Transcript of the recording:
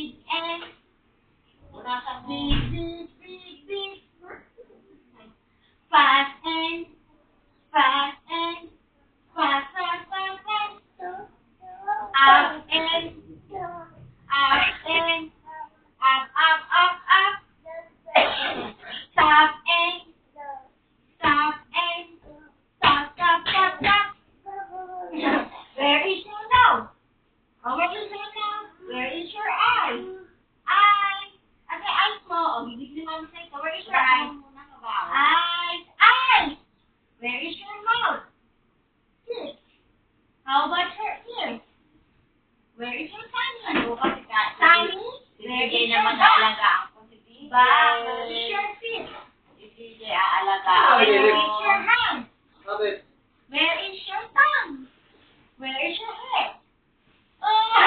big and big, big, big, big. Fast and fast and fast, fast, fast, fast. Up and up and up, up, up, up. Stop and stop and stop, stop, stop, stop. Where is your nose? Oh, where is your nose? Where is your eye? Eye. Okay, eyes mo. Oh, bibigyan mo sa ito. Where is your eye? Eyes. Eyes. Where is your mouth? Lips. How about your ears? Where is your tummy? Tummy? Where is your back? Back. Where is your feet? Where is your hand? Where is your tongue? Where is your hair? Oh!